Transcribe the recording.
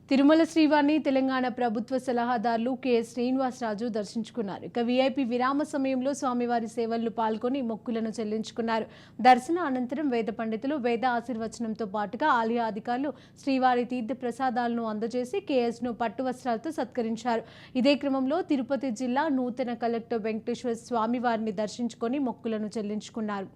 తిరుమల శ్రీవారిని తెలంగాణ ప్రభుత్వ సలహాదారులు కెఎస్ శ్రీనివాసరాజు దర్శించుకున్నారు. ఇక వీఐపీ విరామ సమయంలో స్వామివారి సేవల్లో పాల్గొని మొక్కులను చెల్లించుకున్నారు. దర్శన అనంతరం వేద పండితులు వేద ఆశీర్వచనంతో పాటుగా ఆలయ అధికారులు శ్రీవారి తీర్థ ప్రసాదాలను అందజేసి కెఎస్ను పట్టు వస్త్రాలతో సత్కరించారు. ఇదే క్రమంలో తిరుపతి జిల్లా నూతన కలెక్టర్ వెంకటేశ్వర స్వామివారిని దర్శించుకొని మొక్కులను చెల్లించుకున్నారు.